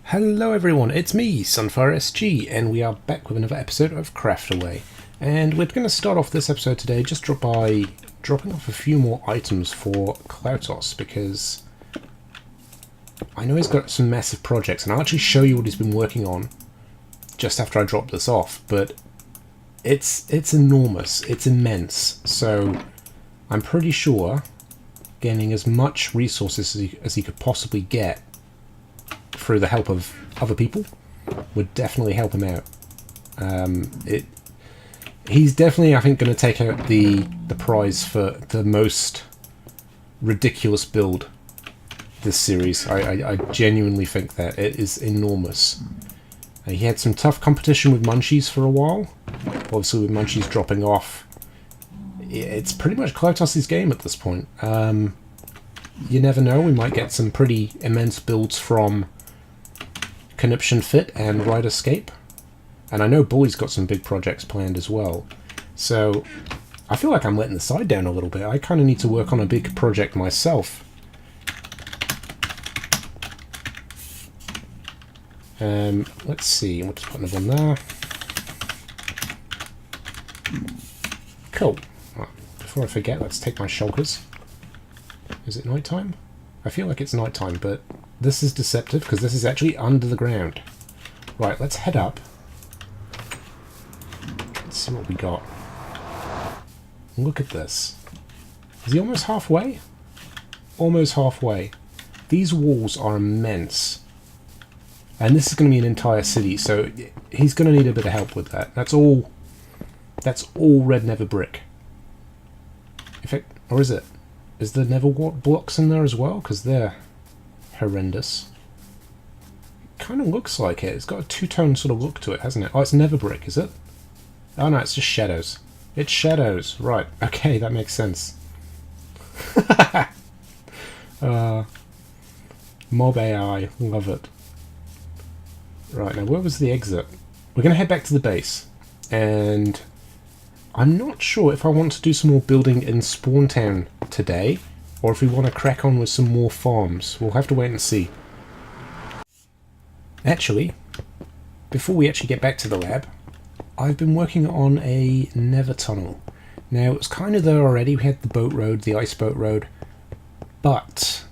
Hello everyone, it's me, Sunfire SG, and we are back with another episode of Craftaway. And we're going to start off this episode today just by dropping off a few more items for Cloutos, because I know he's got some massive projects, and I'll actually show you what he's been working on just after I drop this off, but it's enormous, it's immense, so I'm pretty sure gaining as much resources as he could possibly get through the help of other people would definitely help him out. He's definitely, I think, going to take out the prize for the most ridiculous build this series. I genuinely think that it is enormous. He had some tough competition with Munchies for a while. Obviously, with Munchies dropping off, it's pretty much Cloutos' game at this point. You never know, we might get some pretty immense builds from Conniption Fit and Ride Escape. And I know Bully's got some big projects planned as well. So I feel like I'm letting the side down a little bit. I kind of need to work on a big project myself. Let's see, we'll just put another one there. Cool. Right, before I forget, let's take my shulkers. Is it nighttime? I feel like it's nighttime, but this is deceptive because this is actually under the ground. Right, let's head up. Let's see what we got. Look at this. Is he almost halfway? Almost halfway. These walls are immense. And this is going to be an entire city, so he's going to need a bit of help with that. That's all red nether brick. In fact, or is it? Is there nether blocks in there as well? Because they're horrendous. It kind of looks like it. It's got a two-tone sort of look to it, hasn't it? Oh, it's nether brick, is it? Oh no, it's just shadows. It's shadows. Right. Okay, that makes sense. Mob AI. Love it. Right, now where was the exit? We're going to head back to the base. And I'm not sure if I want to do some more building in Spawntown today, or if we want to crack on with some more farms. We'll have to wait and see. Actually, before we actually get back to the lab, I've been working on a nether tunnel. Now, it was kind of there already. We had the boat road, the ice boat road, but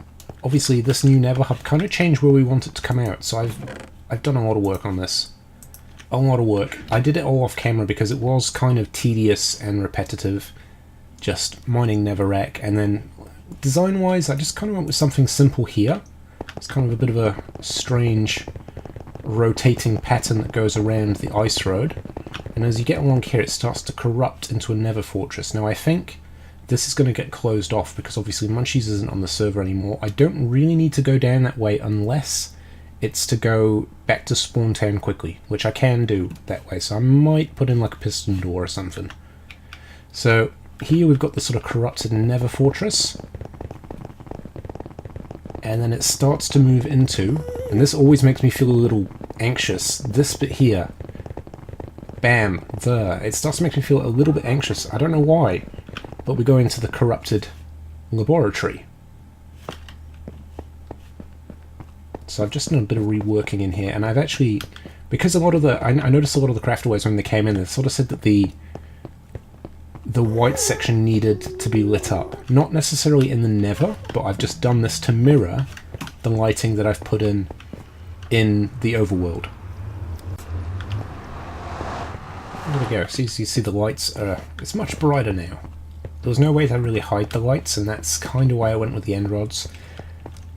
obviously this new nether hub kind of changed where we want it to come out, so I've done a lot of work on this. A lot of work. I did it all off camera because it was kind of tedious and repetitive, just mining netherrack, and then design-wise I just kind of went with something simple here. It's kind of a bit of a strange rotating pattern that goes around the ice road, and as you get along here it starts to corrupt into a nether fortress. Now I think this is going to get closed off because obviously Munchies isn't on the server anymore. I don't really need to go down that way unless it's to go back to Spawntown quickly, which I can do that way, so I might put in like a piston door or something. So here we've got this sort of corrupted nether fortress, and then it starts to move into, and this always makes me feel a little anxious, this bit here, bam, there, it starts to make me feel a little bit anxious. I don't know why, but we go into the corrupted laboratory. So I've just done a bit of reworking in here, and I've actually, because a lot of the, I noticed a lot of the Craftways when they came in, they sort of said that the white section needed to be lit up. Not necessarily in the nether, but I've just done this to mirror the lighting that I've put in the overworld. There we go. So you see the lights are, it's much brighter now. There was no way to really hide the lights, and that's kind of why I went with the end rods.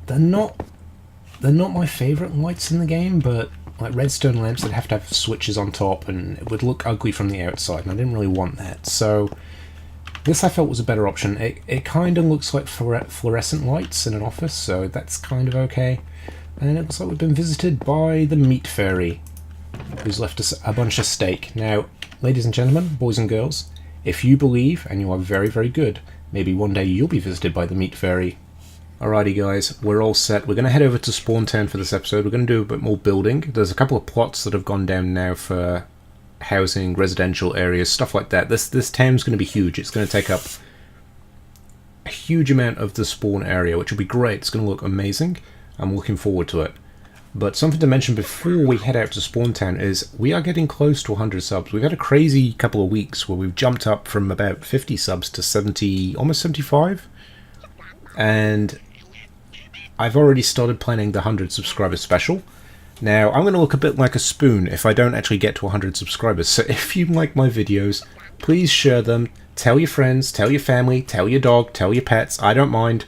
They're not my favourite lights in the game, but like redstone lamps that have to have switches on top, and it would look ugly from the outside, and I didn't really want that. So this I felt was a better option. It kind of looks like fluorescent lights in an office, so that's kind of okay. And it looks like we've been visited by the meat fairy, who's left us a bunch of steak. Now, ladies and gentlemen, boys and girls, if you believe, and you are very, very good, maybe one day you'll be visited by the meat fairy. Alrighty guys, we're all set. We're going to head over to Spawntown for this episode. We're going to do a bit more building. There's a couple of plots that have gone down now for housing, residential areas, stuff like that. This town's going to be huge. It's going to take up a huge amount of the spawn area, which will be great. It's going to look amazing. I'm looking forward to it. But something to mention before we head out to Spawntown is we are getting close to 100 subs. We've had a crazy couple of weeks where we've jumped up from about 50 subs to 70, almost 75. And I've already started planning the 100 subscriber special. Now, I'm going to look a bit like a spoon if I don't actually get to 100 subscribers. So if you like my videos, please share them. Tell your friends, tell your family, tell your dog, tell your pets. I don't mind.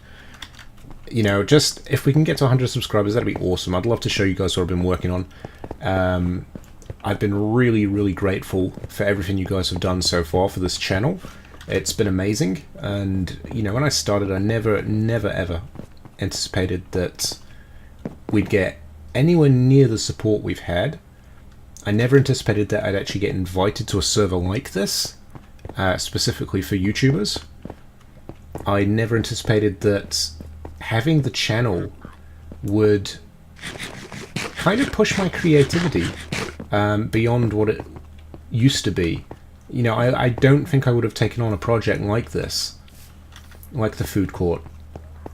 You know, just if we can get to 100 subscribers, that'd be awesome. I'd love to show you guys what I've been working on. I've been really, really grateful for everything you guys have done so far for this channel. It's been amazing. And, you know, when I started, I never, ever anticipated that we'd get anywhere near the support we've had. I never anticipated that I'd actually get invited to a server like this, specifically for YouTubers. I never anticipated that having the channel would kind of push my creativity beyond what it used to be. You know, I don't think I would have taken on a project like this, like the food court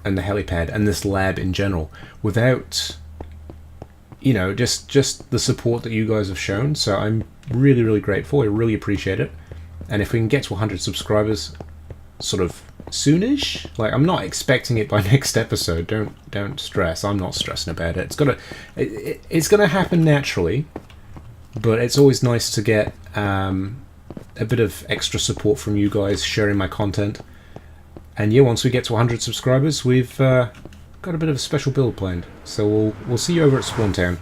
and the helipad and this lab in general, without, you know, just the support that you guys have shown. So I'm really, really grateful. I really appreciate it. And if we can get to 100 subscribers sort of soonish, like, I'm not expecting it by next episode. Don't stress. I'm not stressing about it. It's gonna happen naturally, but it's always nice to get a bit of extra support from you guys sharing my content. And yeah, once we get to 100 subscribers, we've got a bit of a special build planned. So we'll see you over at Spawntown.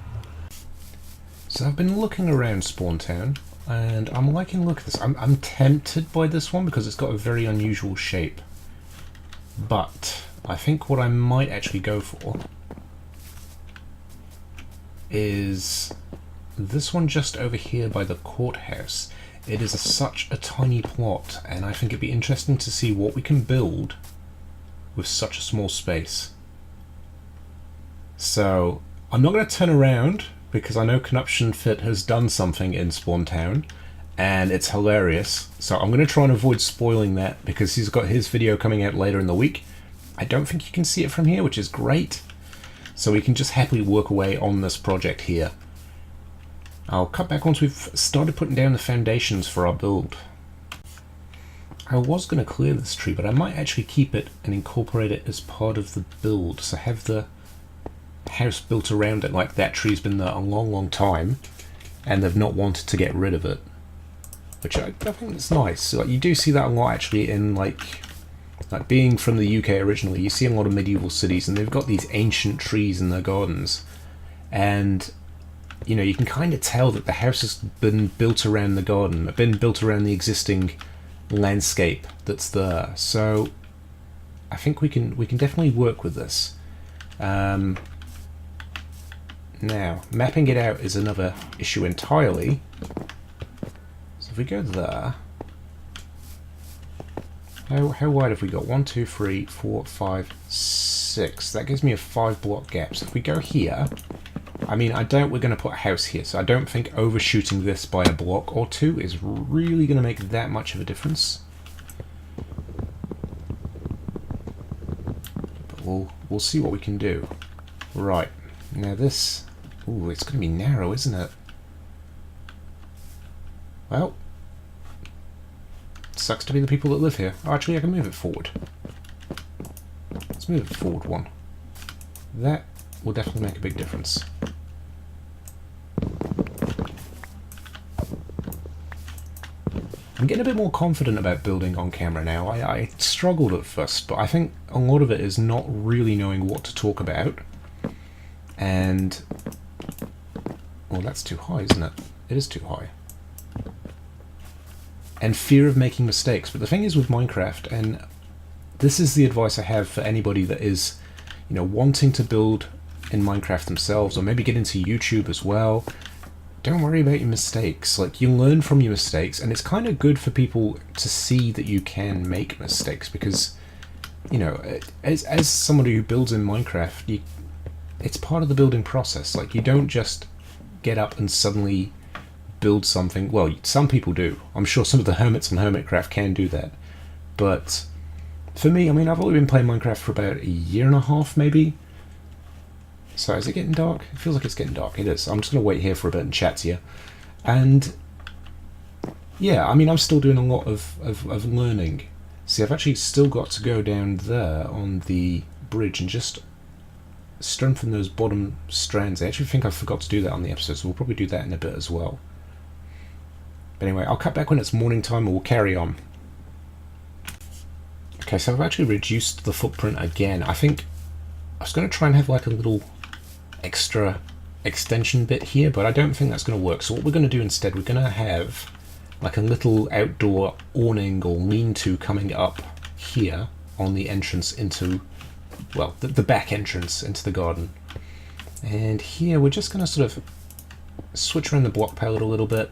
So I've been looking around Spawntown, and I'm liking the look at this. I'm tempted by this one because it's got a very unusual shape. But I think what I might actually go for is this one just over here by the courthouse. It is such a tiny plot, and I think it'd be interesting to see what we can build with such a small space. So I'm not going to turn around because I know Connuption Fit has done something in Spawntown and it's hilarious. So I'm going to try and avoid spoiling that because he's got his video coming out later in the week. I don't think you can see it from here, which is great. So we can just happily work away on this project here. I'll cut back once we've started putting down the foundations for our build. I was going to clear this tree, but I might actually keep it and incorporate it as part of the build. So have the house built around it, like that tree's been there a long, long time, and they've not wanted to get rid of it. Which I think is nice. So, like, you do see that a lot actually in like being from the UK originally. You see a lot of medieval cities, and they've got these ancient trees in their gardens, and you know, you can kind of tell that the house has been built around the garden, been built around the existing landscape that's there. So I think we can definitely work with this. Now, mapping it out is another issue entirely. So if we go there, how wide have we got? 1, 2, 3, 4, 5, 6. That gives me a 5 block gap. So if we go here, I mean, I doubt we're going to put a house here, so I don't think overshooting this by a block or two is really going to make that much of a difference. But we'll see what we can do. Right, now this... Ooh, it's going to be narrow, isn't it? Well, sucks to be the people that live here. Oh, actually, I can move it forward. Let's move it forward one. That will definitely make a big difference. I'm getting a bit more confident about building on camera now. I struggled at first, but I think a lot of it is not really knowing what to talk about. And... well, that's too high, isn't it? It is too high. And fear of making mistakes. But the thing is with Minecraft, and this is the advice I have for anybody that is, you know, wanting to build in Minecraft themselves, or maybe get into YouTube as well. Don't worry about your mistakes. Like, you learn from your mistakes, and it's kind of good for people to see that you can make mistakes, because, you know, as somebody who builds in Minecraft, it's part of the building process. Like, you don't just get up and suddenly build something. Well, some people do. I'm sure some of the hermits on Hermitcraft can do that. But for me, I mean, I've only been playing Minecraft for about a year and a half, maybe. So is it getting dark? It feels like it's getting dark. It is. I'm just going to wait here for a bit and chat to you. And yeah, I mean, I'm still doing a lot of learning. See, I've actually still got to go down there on the bridge and just strengthen those bottom strands. I actually think I forgot to do that on the episode, so we'll probably do that in a bit as well. But anyway, I'll cut back when it's morning time and we'll carry on. Okay, so I've actually reduced the footprint again. I think I was going to try and have like a little extra extension bit here, but I don't think that's going to work. So what we're going to do instead, we're going to have like a little outdoor awning or lean-to coming up here on the entrance into, well, the back entrance into the garden. And here we're just going to sort of switch around the block palette a little bit.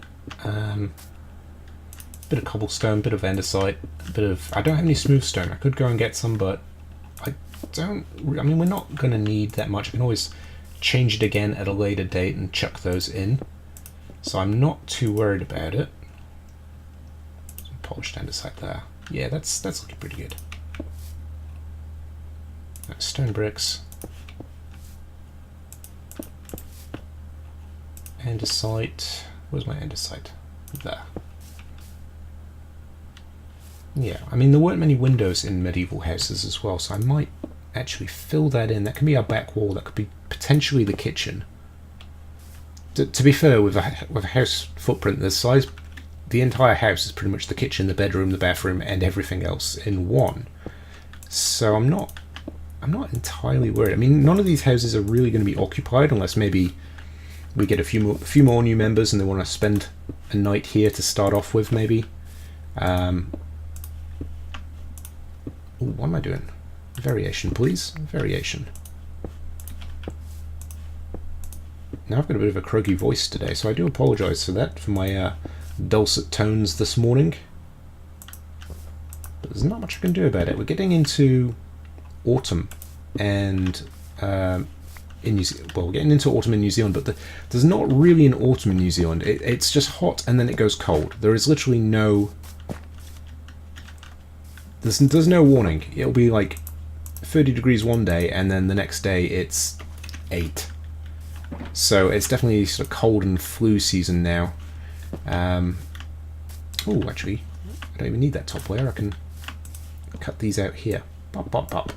Bit of cobblestone, bit of andesite, bit of... I don't have any smooth stone. I could go and get some, but I mean, we're not going to need that much. I can always change it again at a later date and chuck those in. So I'm not too worried about it. Polished andesite there. Yeah, that's looking pretty good. Stone bricks. Andesite. Where's my andesite? There. Yeah, I mean, there weren't many windows in medieval houses as well, so I might actually fill that in. That can be our back wall. That could be potentially the kitchen. To be fair, with a house footprint this size, the entire house is pretty much the kitchen, the bedroom, the bathroom, and everything else in one. So I'm not entirely worried. I mean, none of these houses are really going to be occupied unless maybe we get a few more new members and they want to spend a night here to start off with, maybe. Ooh, what am I doing? Variation, please. Variation. Now I've got a bit of a croaky voice today, so I do apologise for that, for my dulcet tones this morning. But there's not much I can do about it. We're getting into autumn, and we're getting into autumn in New Zealand, but there's not really an autumn in New Zealand. It's just hot and then it goes cold. There is literally no... There's no warning. It'll be like 30 degrees one day and then the next day it's 8. So it's definitely sort of cold and flu season now. Oh, actually, I don't even need that top layer. I can cut these out here. Pop, pop, pop.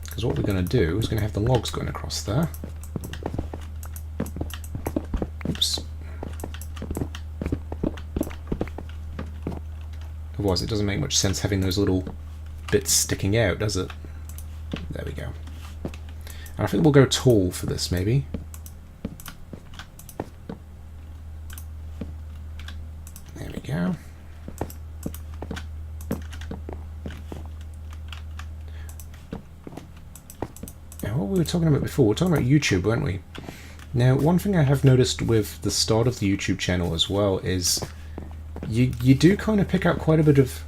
Because what we're going to do is going to have the logs going across there. Oops. Otherwise, it doesn't make much sense having those little bits sticking out, does it? There we go. And I think we'll go tall for this, maybe. There we go. Now, what we were talking about before, we were talking about YouTube, weren't we? Now, one thing I have noticed with the start of the YouTube channel as well is you do kind of pick up quite a bit of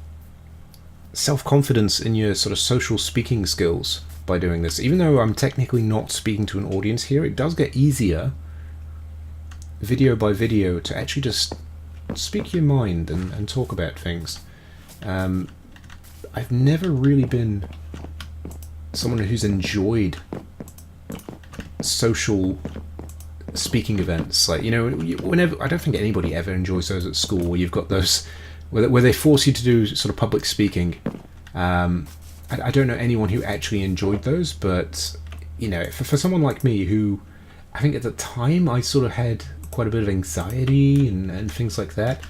self-confidence in your sort of social speaking skills by doing this. Even though I'm technically not speaking to an audience here, it does get easier video by video to actually just speak your mind and talk about things. I've never really been someone who's enjoyed social speaking events, like, you know, whenever, I don't think anybody ever enjoys those at school where you've got those where they force you to do sort of public speaking. I don't know anyone who actually enjoyed those, but you know, for someone like me who, I think at the time I sort of had quite a bit of anxiety and things like that,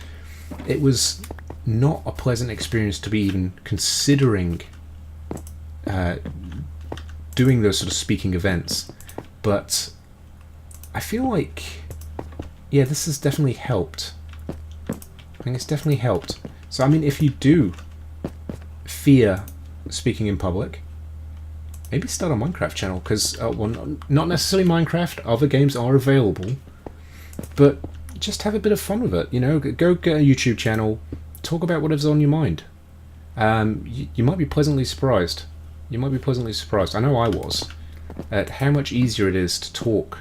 it was not a pleasant experience to be even considering doing those sort of speaking events. But I feel like, yeah, this has definitely helped. I think it's definitely helped. So, I mean, if you do fear speaking in public, maybe start a Minecraft channel, because, well, not necessarily Minecraft, other games are available, but just have a bit of fun with it, you know, go get a YouTube channel, talk about whatever's on your mind. You might be pleasantly surprised. You might be pleasantly surprised. I know I was, at how much easier it is to talk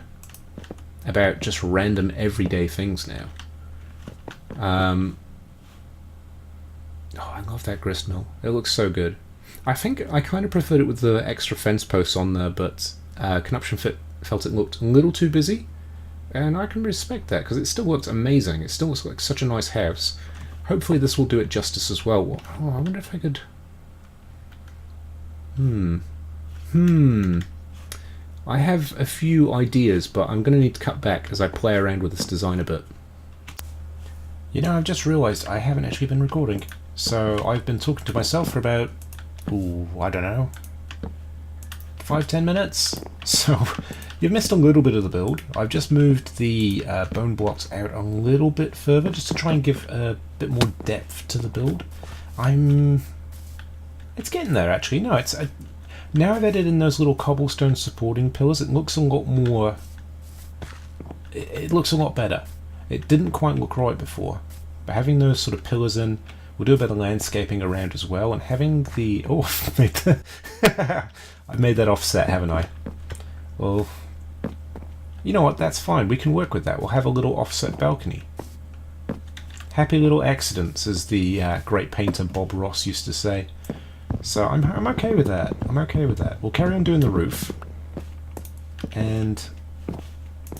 about just random everyday things now. Oh, I love that grist mill. It looks so good. I think I kind of preferred it with the extra fence posts on there, but Conoption felt it looked a little too busy, and I can respect that because it still looks amazing. It still looks like such a nice house. Hopefully this will do it justice as well. Oh, I wonder if I could... I have a few ideas, but I'm going to need to cut back as I play around with this design a bit. You know, I've just realised I haven't actually been recording. So I've been talking to myself for about, I don't know, 5-10 minutes. So you've missed a little bit of the build. I've just moved the bone blocks out a little bit further just to try and give a bit more depth to the build. It's getting there actually. No, it's... Now I've added in those little cobblestone supporting pillars, it looks a lot more... It looks a lot better. It didn't quite look right before. But having those sort of pillars in, we'll do a bit of landscaping around as well, and having the... Oh, I've made that offset, haven't I? Well, you know what, that's fine. We can work with that. We'll have a little offset balcony. Happy little accidents, as the great painter Bob Ross used to say. So I'm okay with that. I'm okay with that. We'll carry on doing the roof. And...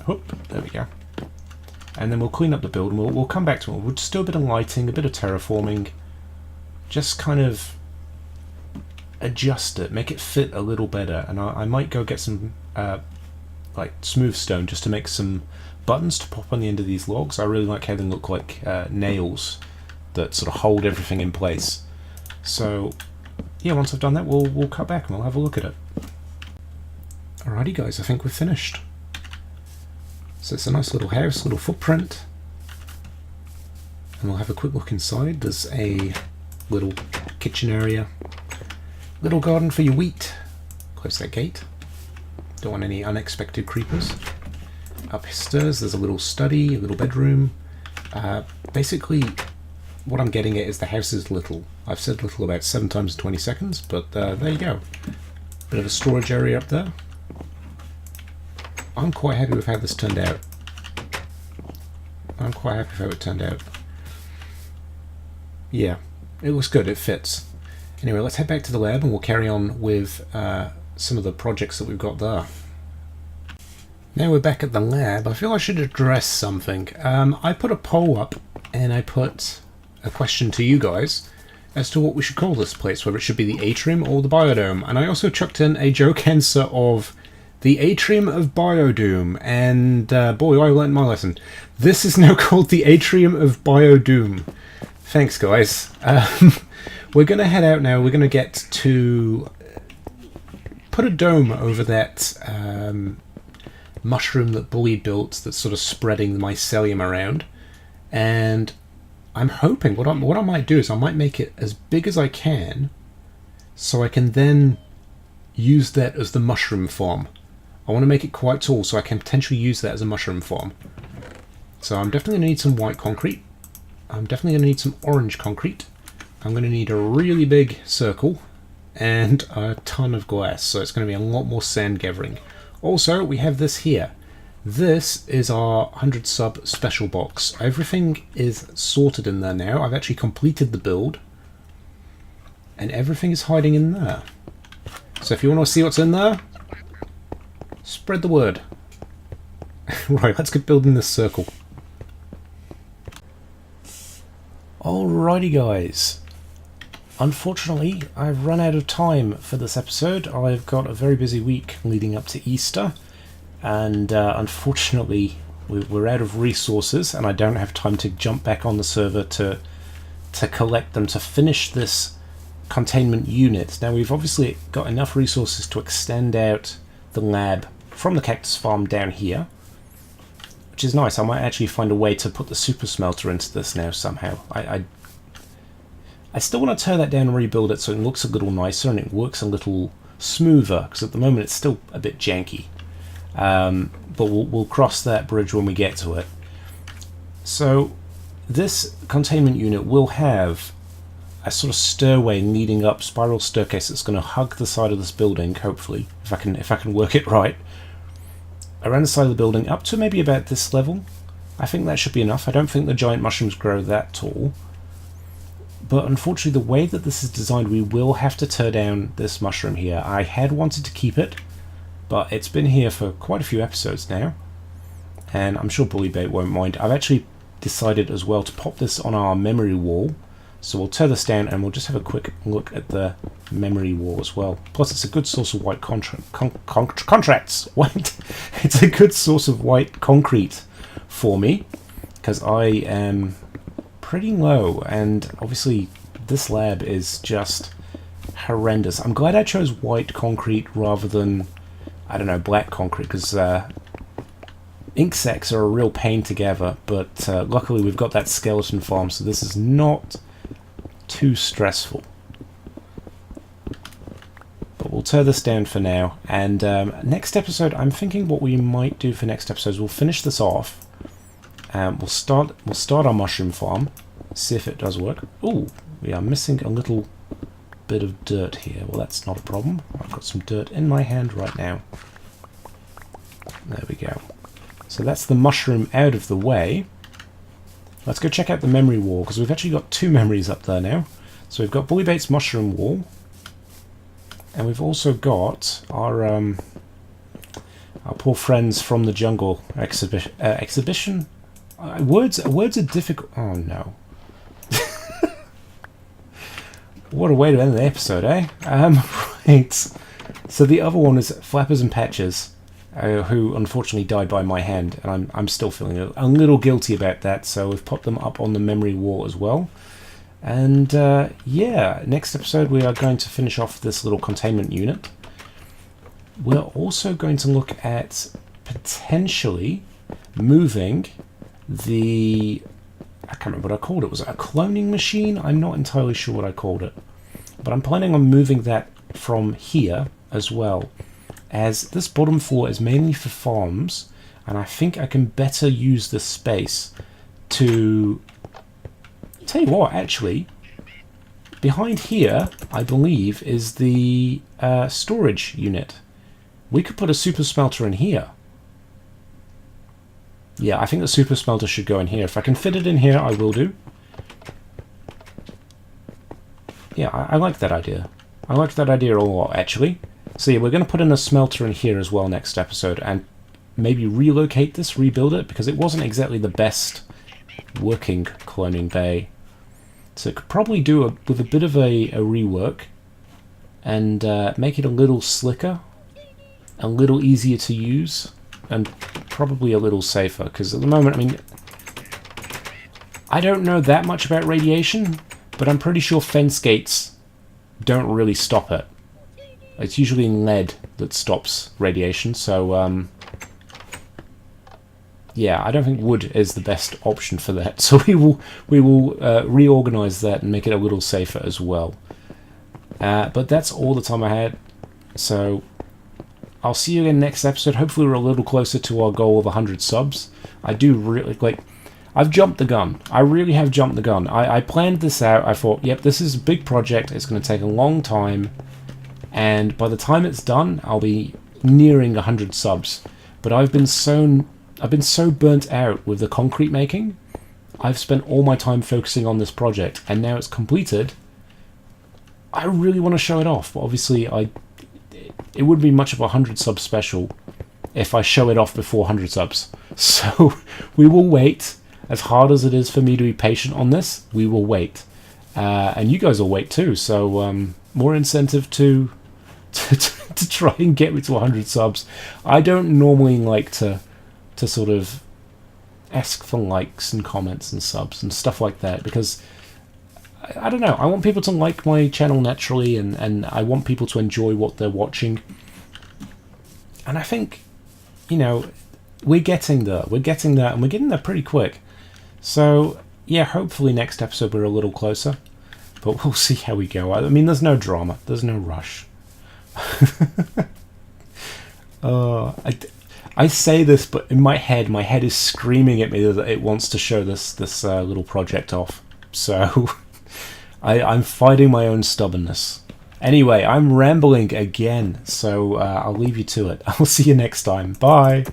Whoop, there we go. And then we'll clean up the build and we'll come back to it. We'll just do a bit of lighting, a bit of terraforming. Just kind of adjust it, make it fit a little better. And I might go get some like smooth stone just to make some buttons to pop on the end of these logs. I really like how they look like nails that sort of hold everything in place. So... yeah, once I've done that, we'll cut back and we'll have a look at it. Alrighty guys, I think we're finished. So it's a nice little house, little footprint. And we'll have a quick look inside. There's a little kitchen area. Little garden for your wheat. Close that gate. Don't want any unexpected creepers. Upstairs there's a little study, a little bedroom. Basically, what I'm getting at is the house is little. I've said little about 7 times in 20 seconds, but there you go. Bit of a storage area up there. I'm quite happy with how this turned out. I'm quite happy with how it turned out. Yeah, it looks good, it fits. Anyway, let's head back to the lab and we'll carry on with some of the projects that we've got there. Now we're back at the lab, I feel I should address something. I put a poll up and I put a question to you guys as to what we should call this place, whether it should be the atrium or the biodome. And I also chucked in a joke answer of the atrium of Biodoom, and boy, I learned my lesson. This is now called the atrium of Biodoom. Thanks, guys. We're going to head out now. We're going to get to put a dome over that mushroom that Bully built that's sort of spreading the mycelium around. And I'm hoping, what I might do is I might make it as big as I can so I can then use that as the mushroom farm. I want to make it quite tall so I can potentially use that as a mushroom farm. So I'm definitely going to need some white concrete. I'm definitely going to need some orange concrete. I'm going to need a really big circle and a ton of glass, so it's going to be a lot more sand gathering. Also, we have this here. This is our 100 sub special box. Everything is sorted in there now. I've actually completed the build. And everything is hiding in there. So if you want to see what's in there, spread the word. Right, let's get building this circle. Alrighty guys. Unfortunately, I've run out of time for this episode. I've got a very busy week leading up to Easter. And unfortunately we're out of resources and I don't have time to jump back on the server to collect them to finish this containment unit. Now we've obviously got enough resources to extend out the lab from the cactus farm down here, which is nice. I might actually find a way to put the super smelter into this now somehow. I still want to tear that down and rebuild it so it looks a little nicer and it works a little smoother, because at the moment it's still a bit janky. But we'll cross that bridge when we get to it. So this containment unit will have a sort of stairway leading up, spiral staircase that's going to hug the side of this building, hopefully, if I can work it right, around the side of the building up to maybe about this level. I think that should be enough. I don't think the giant mushrooms grow that tall, But unfortunately, the way that this is designed, we will have to tear down this mushroom here. I had wanted to keep it, but it's been here for quite a few episodes now, and I'm sure Bullybait won't mind. I've actually decided as well to pop this on our memory wall, so we'll tear this down and we'll just have a quick look at the memory wall as well. Plus, it's a good source of white contracts. White. It's a good source of white concrete for me, because I am pretty low, and obviously this lab is just horrendous. I'm glad I chose white concrete rather than, I don't know, black concrete, because ink sacs are a real pain to gather, but luckily we've got that skeleton farm, so this is not too stressful. But we'll tear this down for now, and next episode, I'm thinking what we might do for next episode is we'll finish this off. We'll start our mushroom farm, see if it does work. Ooh, we are missing a little bit of dirt here. Well, that's not a problem. I've got some dirt in my hand right now. There we go. So that's the mushroom out of the way. Let's go check out the memory wall, because we've actually got 2 memories up there now. So we've got Bullybait's mushroom wall, and we've also got our poor friends from the jungle exhibition. Words are difficult. Oh no! What a way to end the episode, eh? Right. So the other one is Flappers and Patches, who unfortunately died by my hand, and I'm still feeling a little guilty about that. So we've popped them up on the memory wall as well. And yeah, next episode we are going to finish off this little containment unit. We're also going to look at potentially moving the, I can't remember what I called it. Was it a cloning machine? I'm not entirely sure what I called it. But I'm planning on moving that from here as well, as this bottom floor is mainly for farms, and I think I can better use this space to... Tell you what, actually, behind here, I believe, is the storage unit. We could put a super smelter in here. Yeah, I think the super smelter should go in here. If I can fit it in here, I will do. Yeah, I like that idea. I like that idea a lot, actually. So yeah, we're going to put in a smelter in here as well next episode, and maybe relocate this, rebuild it, because it wasn't exactly the best working cloning bay. So it could probably do with a bit of a rework, and make it a little slicker, a little easier to use, and probably a little safer, because at the moment, I mean, I don't know that much about radiation, but I'm pretty sure fence gates don't really stop it. It's usually lead that stops radiation, so yeah, I don't think wood is the best option for that. So we will reorganize that and make it a little safer as well. But that's all the time I had. So I'll see you again next episode. Hopefully we're a little closer to our goal of 100 subs. I do really, like, I've jumped the gun. I really have jumped the gun. I planned this out. I thought, yep, this is a big project. It's going to take a long time. And by the time it's done, I'll be nearing 100 subs. But I've been so burnt out with the concrete making. I've spent all my time focusing on this project, and now it's completed. I really want to show it off, but obviously it wouldn't be much of a 100 sub special if I show it off before 100 subs. So we will wait. As hard as it is for me to be patient on this, we will wait. And you guys will wait too, so more incentive to try and get me to 100 subs. I don't normally like to sort of ask for likes and comments and subs and stuff like that, because I don't know, I want people to like my channel naturally, and I want people to enjoy what they're watching. And I think, you know, we're getting there, and we're getting there pretty quick. So yeah, hopefully next episode we're a little closer, but we'll see how we go. I mean, there's no drama, there's no rush. I say this, but in my head is screaming at me that it wants to show this little project off. So I'm fighting my own stubbornness. Anyway, I'm rambling again, so I'll leave you to it. I'll see you next time. Bye.